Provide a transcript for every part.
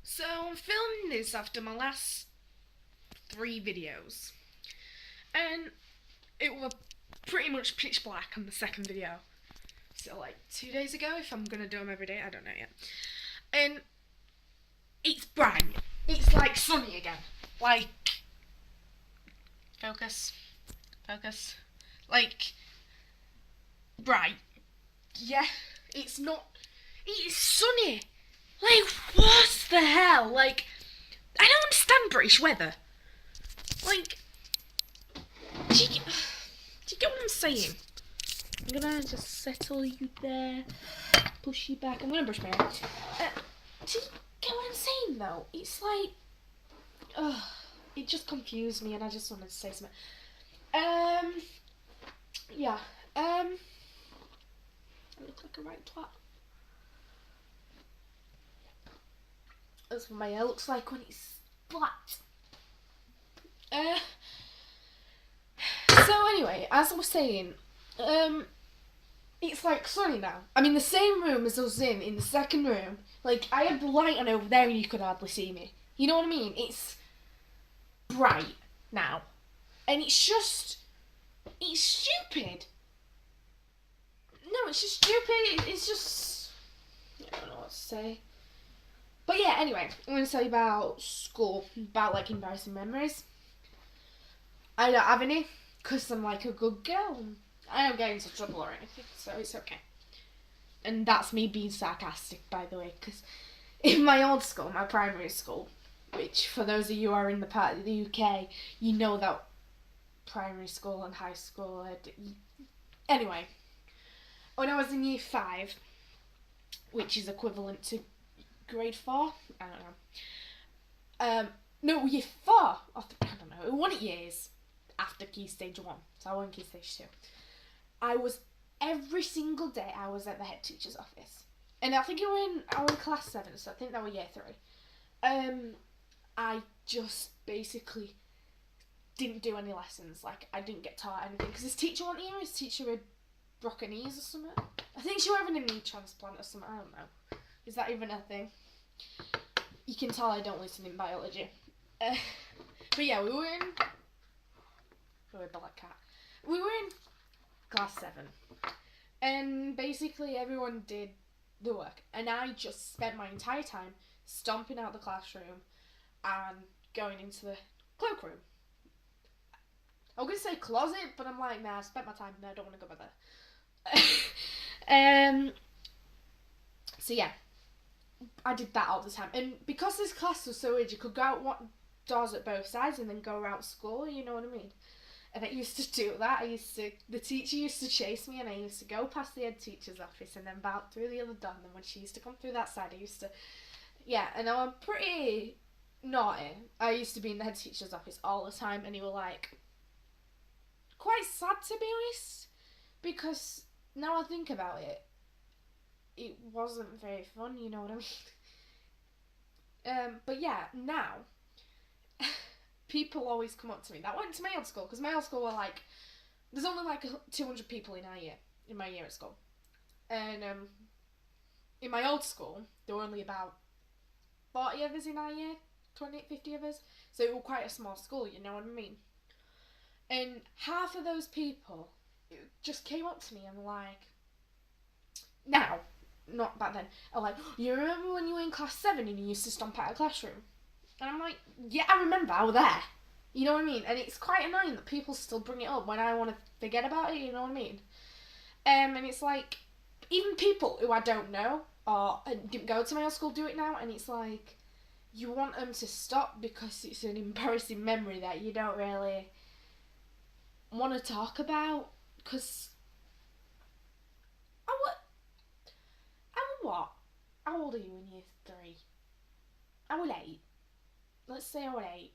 So I'm filming this after my last 3 videos, and it was pretty much pitch black on the second video. So like 2 days ago, if I'm gonna do them every day, I don't know yet. And it's bright. It's like sunny again. Like focus, focus. Like bright. Yeah, it's not. It's sunny. Like what the hell? Like I don't understand British weather. Like, do you get what I'm saying? I'm gonna just settle you there, push you back. I'm gonna brush my hair. Do you get what I'm saying though? It's like, it just confused me, and I just wanted to say something. Yeah. I look like a right twat. That's what my hair looks like when it's flat. So anyway, as I was saying, it's like sunny now. I'm in the same room as I was in the second room. Like, I had the light on over there and you could hardly see me. You know what I mean? It's bright now. And it's stupid. No, it's just stupid. It's just, I don't know what to say. But yeah, anyway, I'm going to tell you about school, about like embarrassing memories. I don't have any, because I'm like a good girl. I don't get into trouble or anything, so it's okay. And that's me being sarcastic, by the way, because in my old school, my primary school, which for those of you who are in the part of the UK, you know that primary school and high school. Anyway, when I was in year 5, which is equivalent to grade 4, I don't know. No, year 4. I don't know. 1 years after Key Stage 1, so I won Key Stage 2. I was every single day. I was at the head teacher's office, and I think I was in class 7, so I think that was year 3. I just basically didn't do any lessons. Like, I didn't get taught anything because his teacher wasn't here. His teacher had broken knees or something. I think she was having a knee transplant or something. I don't know. Is that even a thing? You can tell I don't listen in biology. But yeah, we were in black cat. We were in class 7, and basically everyone did the work, and I just spent my entire time stomping out the classroom and going into the cloakroom. I was gonna say closet, but I'm like, nah, I spent my time there. I don't want to go back there. So yeah, I did that all the time, and because this class was so weird, you could go out doors at both sides and then go around school. You know what I mean? And I used to do that. The teacher used to chase me, and I used to go past the head teacher's office and then out through the other door. And then when she used to come through that side, I used to, yeah. And I'm pretty naughty. I used to be in the head teacher's office all the time, and he was like quite sad, to be honest, because now I think about it, it wasn't very fun. You know what I mean? But yeah, now people always come up to me that went to my old school, because my old school were like, there's only like 200 people in my year at school, and in my old school there were only about 40 of us in our year, 20, 50 of us, so it was quite a small school, you know what I mean? And half of those people just came up to me and were like, now, not back then, are like, you remember when you were in class 7 and you used to stomp out a classroom? And I'm like, yeah, I remember, I was there. You know what I mean? And it's quite annoying that people still bring it up when I want to forget about it, you know what I mean? And it's like, even people who I don't know or didn't go to my old school do it now, and it's like, you want them to stop because it's an embarrassing memory that you don't really want to talk about, because what? How old are you in year 3? I was 8. Let's say I was 8.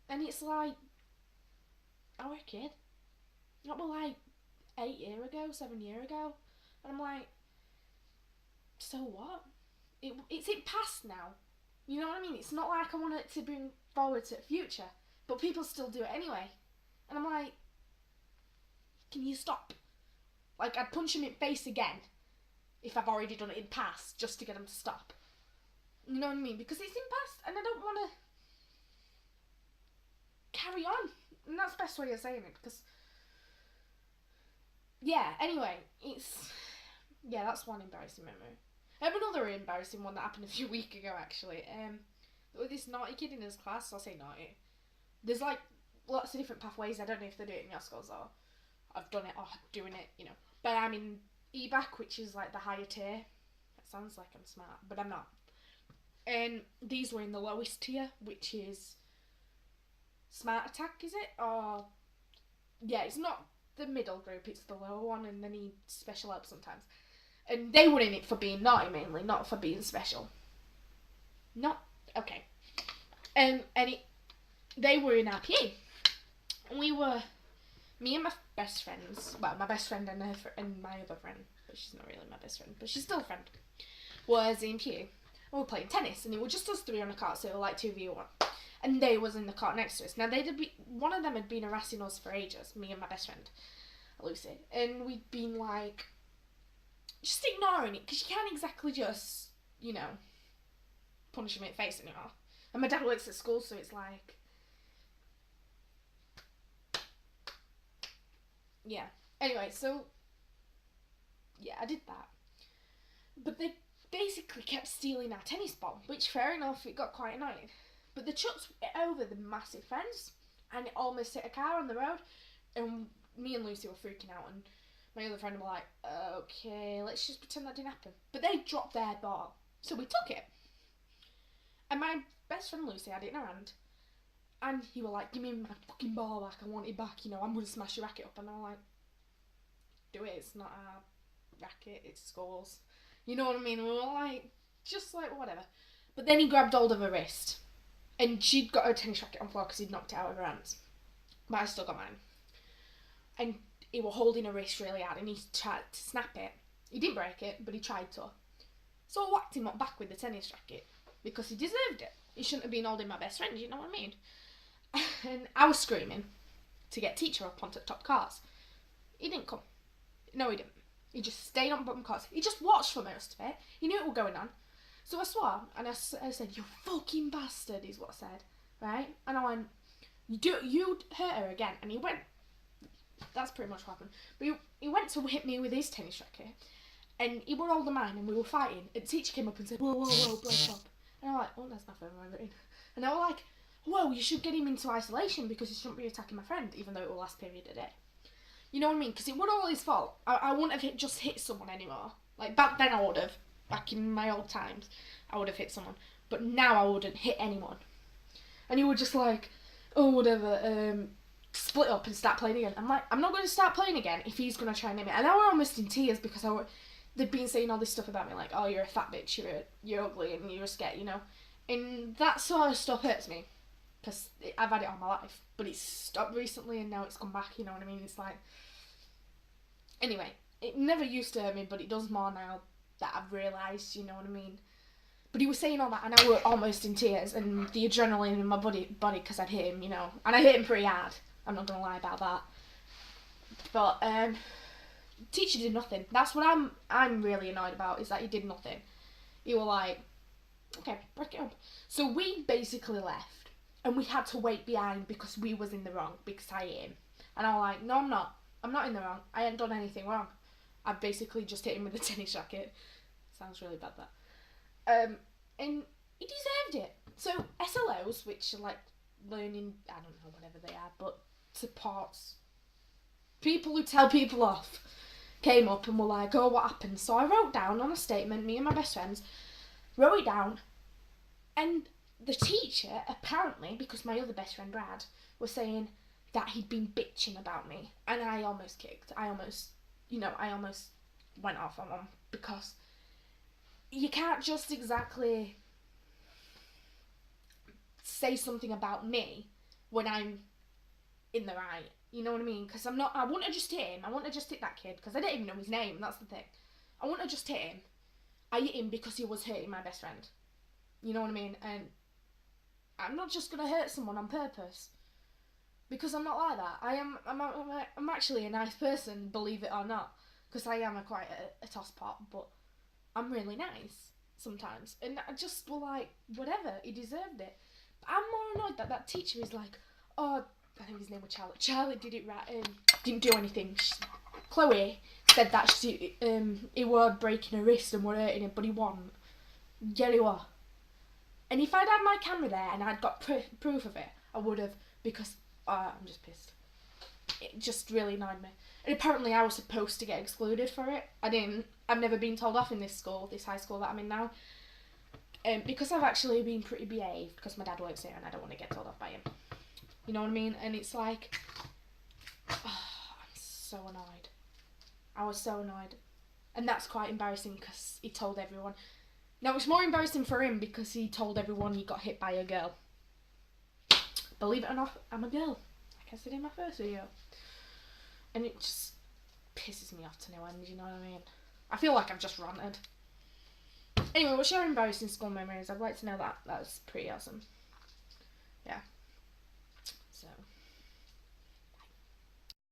And it's like, I was a kid. That was like 8 years ago, 7 years ago. And I'm like, so what? It's in past now. You know what I mean? It's not like I want it to bring forward to the future. But people still do it anyway. And I'm like, can you stop? Like, I'd punch him in the face again if I've already done it in past, just to get him to stop. You know what I mean? Because it's in past, and I don't want to carry on. And that's the best way of saying it. Because yeah. Anyway, that's one embarrassing memory. I have another embarrassing one that happened a few weeks ago actually. With this naughty kid in his class. I'll say naughty. There's like lots of different pathways. I don't know if they do it in your schools or I've done it or doing it. But I'm in EBAC, which is like the higher tier. That sounds like I'm smart, but I'm not. And these were in the lowest tier, which is Smart Attack, is it? Or yeah, it's not the middle group, it's the lower one, and they need special help sometimes. And they were in it for being naughty mainly, not for being special. Not okay. They were in RPA, and me and my best friends. Well, my best friend and and my other friend, but she's not really my best friend, but she's still a friend. Was in PE. We were playing tennis, and it was just us three on the court, so it was like 2v1. And they was in the court next to us. Now one of them had been harassing us for ages, me and my best friend, Lucy, and we'd been like just ignoring it because you can't exactly just punish him in the face anymore. And my dad works at school, so it's like yeah. Anyway, so yeah, I did that, but they basically kept stealing our tennis ball, which fair enough, it got quite annoying. But they chucked it over the massive fence, and it almost hit a car on the road, and me and Lucy were freaking out, and my other friend were like, okay, let's just pretend that didn't happen. But they dropped their ball, so we took it. And my best friend Lucy had it in her hand, and he was like, give me my fucking ball back, I want it back, I'm going to smash your racket up. And I'm like, do it, it's not our racket, it's school's. You know what I mean? And we were like, just like, whatever. But then he grabbed hold of her wrist. And she'd got her tennis racket on the floor because he'd knocked it out of her hands. But I still got mine. And he was holding her wrist really hard and he tried to snap it. He didn't break it, but he tried to. So I whacked him up back with the tennis racket because he deserved it. He shouldn't have been holding my best friend, you know what I mean? And I was screaming to get teacher up onto the top cars. He didn't come. No, he didn't. He just stayed on bottom cars. He just watched for most of it. He knew it was going on. So I swore, and I said, you fucking bastard, is what I said, right? And I went, you hurt her again. And he went, that's pretty much what happened. But he went to hit me with his tennis racket, and he were older mine, and we were fighting. And the teacher came up and said, whoa, break up. And I was like, oh, there's nothing wrong with it. And I was like, whoa, you should get him into isolation because he shouldn't be attacking my friend, even though it was last period of the day. You know what I mean? Because it wasn't all his fault. I wouldn't have just hit someone anymore. Like, back then I would have. Back in my old times, I would have hit someone. But now I wouldn't hit anyone. And he was just like, oh, whatever, split up and start playing again. I'm like, I'm not going to start playing again if he's going to try and hit me. And I was almost in tears because they'd been saying all this stuff about me, like, oh, you're a fat bitch, you're ugly, and you're a scat, And that sort of stuff hurts me. Because I've had it all my life. But it's stopped recently and now it's come back, you know what I mean? It's like... Anyway, it never used to hurt me, but it does more now that I've realised, you know what I mean? But he was saying all that and I was almost in tears and the adrenaline in my body because I'd hit him, And I hit him pretty hard. I'm not going to lie about that. But, teacher did nothing. That's what I'm really annoyed about, is that he did nothing. He was like, okay, break it up. So we basically left. And we had to wait behind because we was in the wrong, because I hit him. And I was like, no, I'm not. I'm not in the wrong. I ain't done anything wrong. I basically just hit him with a tennis racket. Sounds really bad, that. And he deserved it. So SLOs, which are like learning, I don't know, whatever they are, but supports, people who tell people off, came up and were like, oh, what happened? So I wrote down on a statement, me and my best friends, wrote it down, and the teacher, apparently, because my other best friend, Brad, was saying that he'd been bitching about me. And I almost kicked. I almost went off on him. Because you can't just exactly say something about me when I'm in the right. You know what I mean? Because I wouldn't have just hit him. I wouldn't have just hit that kid. Because I didn't even know his name. That's the thing. I wouldn't have just hit him. I hit him because he was hurting my best friend. You know what I mean? And I'm not just going to hurt someone on purpose. Because I'm not like that. I'm actually a nice person, believe it or not. Because I am quite a tosspot, but I'm really nice. sometimes. And I just were like, whatever, he deserved it. But I'm more annoyed that that teacher is like, oh, I think his name was Charlotte. Charlotte did it right, didn't do anything. Chloe said that he was breaking her wrist and were hurting him, but he wasn't. Yeah, he was. And if I'd had my camera there and I'd got proof of it, I would have, because I'm just pissed. It just really annoyed me. And apparently I was supposed to get excluded for it. I didn't. I've never been told off in this school, this high school that I'm in now. Because I've actually been pretty behaved, because my dad works here and I don't want to get told off by him. You know what I mean? And it's like, I'm so annoyed. I was so annoyed. And that's quite embarrassing because he told everyone. Now, it's more embarrassing for him because he told everyone he got hit by a girl. Believe it or not, I'm a girl. Like I said in my first video. And it just pisses me off to no end, you know what I mean? I feel like I've just ranted. Anyway, what's your embarrassing school memories? I'd like to know that. That's pretty awesome. Yeah.